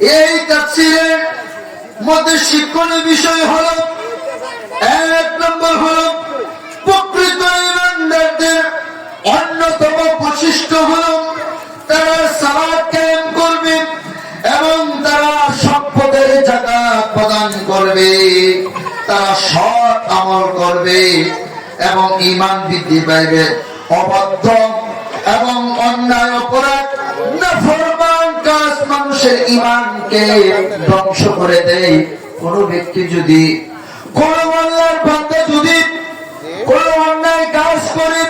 এই তাফসীরের মধ্যে শিক্ষণীয় বিষয় হলো, এক নম্বর হলো প্রকৃত ঈমানদারদের অন্যতম বৈশিষ্ট্য হলো তারা সালাত কায়েম করবে এবং তারা সম্পদের যাকাত প্রদান করবে, তারা সৎ আমল করবে এবং ঈমান বৃদ্ধি পাইবে। অবাধ্য এবং অন্যায় অপরাধ নাফরমান কাজ মানুষের ঈমানকে ধ্বংস করে দেয়। কোন ব্যক্তি যদি, কোন আল্লাহর বান্দা যদি কোন অন্যায় কাজ করে,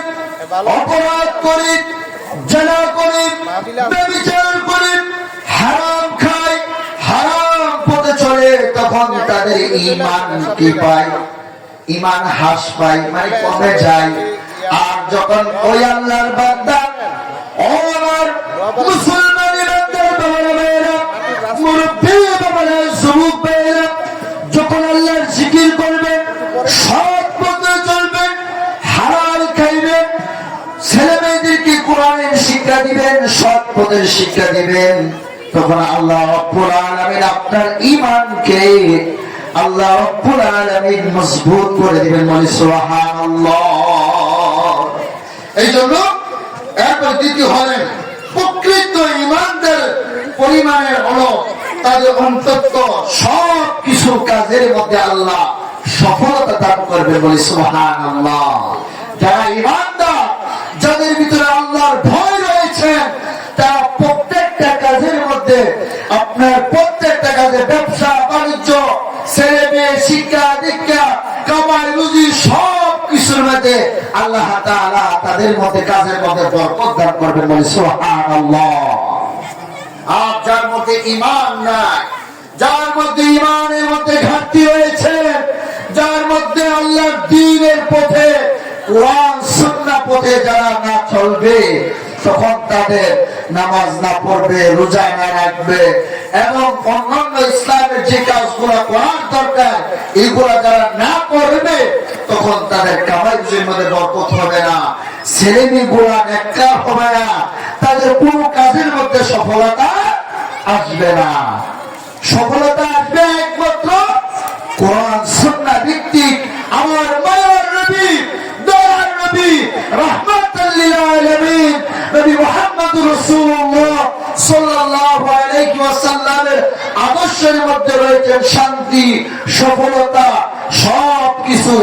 অপরাধ করে, জিনা করে, ব্যভিচার করে, হারাম খায়, হারাম পথে চলে, তখন তাদের ঈমান কি পায়? ঈমান হ্রাস পায়, মানে কমে যায়। আর যখন ওই আল্লাহর বান্দা, ও আমার মুসলমানের বান্দার বাবারা, মুরব্বি বাবারা, যুবক ভাইরা, যখন আল্লাহর জিকির করবে, সৎ পথে চলবে, হালাল খাইবেন, ছেলে মেয়েদেরকে কোরআনের শিক্ষা দিবেন, সৎ পথের শিক্ষা দিবেন, তখন আল্লাহ রাব্বুল আলামিন আপনার ঈমানকে আল্লাহ রাব্বুল আলামিন মজবুত করে দিবেন। বলি সুবহানাল্লাহ। এই জন্য এরপর দ্বিতীয় হলেন প্রকৃত ঈমানদার পরিমাণের হলো তাদের অন্তত সব কিছু কাজের মধ্যে আল্লাহ সফলতা দান করবে। বলি সুবহানাল্লাহ। যারা ঈমানদার, যাদের ভিতরে আল্লাহর ভয় রয়েছে, তারা প্রত্যেকটা কাজের মধ্যে, আপনার প্রত্যেকটা কাজে, ব্যবসা বাণিজ্য, ছেলে মেয়ে, শিক্ষা দীক্ষা, কামাই রুজি, সব কিছুর মধ্যে আল্লাহ তাআলা তাদের মধ্যে কাজের মধ্যে বরকত দান করবেন। বলি সুবহানাল্লাহ। আর যার মধ্যে ঈমান নাই, যার মধ্যে ঈমানের মধ্যে ঘাটতি রয়েছে, যার মধ্যে আল্লাহর দ্বীনের পথে, কোরআন সুন্নাহ পথে যারা না চলবে, তখন তাদের নামাজ না পড়বে, রোজা না রাখবে এবং অন্যান্য ইসলামের যে কাজগুলো করার দরকার এগুলা যারা না করবে, তখন তাদের কামাই রুজির মধ্যে বরকত হবে না, ছেলে মেয়েগুলা নেককার হবে না, তাদের কোনো কাজের মধ্যে সফলতা আসবে না। সফলতা আসবে একমাত্র কোরআন সুন্নাহ ভিত্তিক আমার মায়ার নবী, দয়ার নবী, রাহমাতাল লিল আলামিন নবী মুহাম্মদুর রাসূলুল্লাহ সাল্লাল্লাহু আলাইহি ওয়াসাল্লামের আদর্শের মধ্যে রয়েছে শান্তি, সফলতা, সব কিছু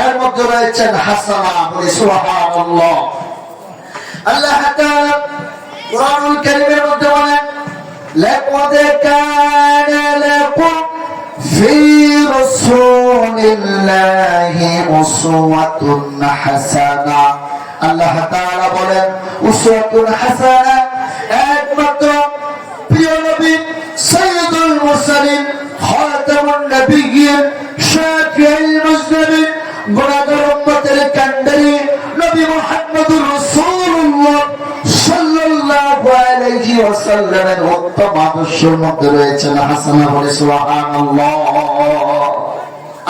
এর মধ্যে রয়েছে হাসানা। বলি সুবহানাল্লাহ। আল্লাহ তাআলা কুরআনুল কারীমের মধ্যে বলেন, লাকাদ কানা লাকুম ফি রাসূলিল্লাহি উসওয়াতুন হাসানা। আল্লাহ তাআলা বলেন উসওয়াতুন হাসানা একমাত্র প্রিয় নবী, সাইয়্যিদুল মুরসালিন, খাতামুন নবিয়্যিন, শাফিউল মুজনিবিন, গুনাহগার উম্মতের কান্ডারি নবী মুহাম্মদুর রাসূলুল্লাহ সাল্লাল্লাহু আলাইহি ওয়াসাল্লামের উত্তম আদর্শের মধ্যে রয়েছে হাসানা। বলে সুবহানাল্লাহ।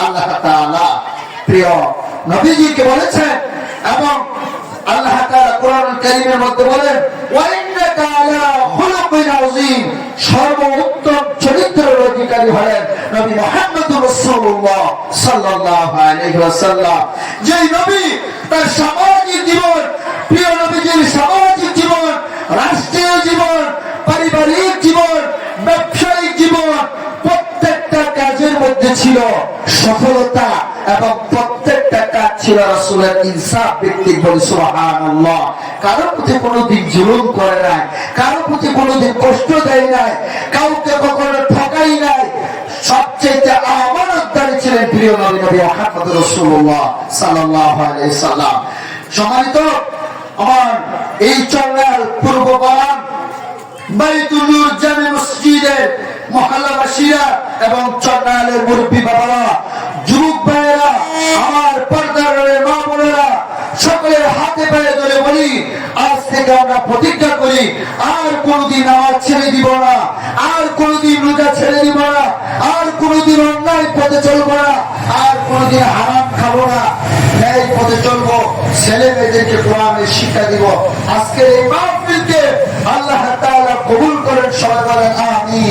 আল্লাহ তাআলা প্রিয় নবীজিকে বলেছেন এবং আল্লাহ তাআলা কোরআনুল কারীমের মধ্যে বলেন, ওয়া ইন্নাকা আলা খুলুকিন আযীম, সর্বোত্তম চরিত্রের অধিকারী হলেন নবী মুহাম্মদুর রাসূলুল্লাহ সাল্লাল্লাহু আলাইহি ওয়াসাল্লাম। যে নবী তার সামাজিক জীবন, প্রিয় নবীজির সামাজিক জীবন, রাষ্ট্রীয় জীবন, পারিবারিক জীবন, ব্যবসায়িক জীবন, প্রত্যেকটা কাজের মধ্যে ছিল সফলতা এবং প্রত্যেকটা কাজ ছিল রাসূলের ইনসাফ ভিত্তিক। বলি সুবহানাল্লাহ। কারো প্রতি কোনোদিন জুলুম করে নাই, কারো প্রতি কোনোদিন কষ্ট দেয় নাই, কাউকে কখনো ঠকাই নাই। সবচেয়ে আমানতদার ছিলেন প্রিয় নবী মুহাম্মদ রাসূলুল্লাহ সাল্লাল্লাহু আলাইহি সাল্লাম। সম্মানিত আমার এই চন্দ্রাল পূর্ব বাগান বাইতুল নূর জামে মসজিদের মহল্লাবাসীরা এবং চন্দ্রালের মুরব্বী বাবারা, যুবক ভাইয়েরা, আমার পর্দার মা বোনেরা, সকলের হাতে পায়ে ধরে বলি, আজ থেকে আমরা প্রতিজ্ঞা করি আর কোনদিন নামাজ ছেড়ে দিব না, আর কোনদিন রোজা ছেড়ে দিব না, আর কোনদিন অন্যায় পথে চলবো না, আর কোনদিন হারাম খাবো না, ন্যায় পথে চলবো, ছেলে মেয়েদেরকে কোরআনের শিক্ষা দিব। আজকের এই মাহফিলকে আল্লাহ তাআলা কবুল করেন। সবাই বলেন আমিন।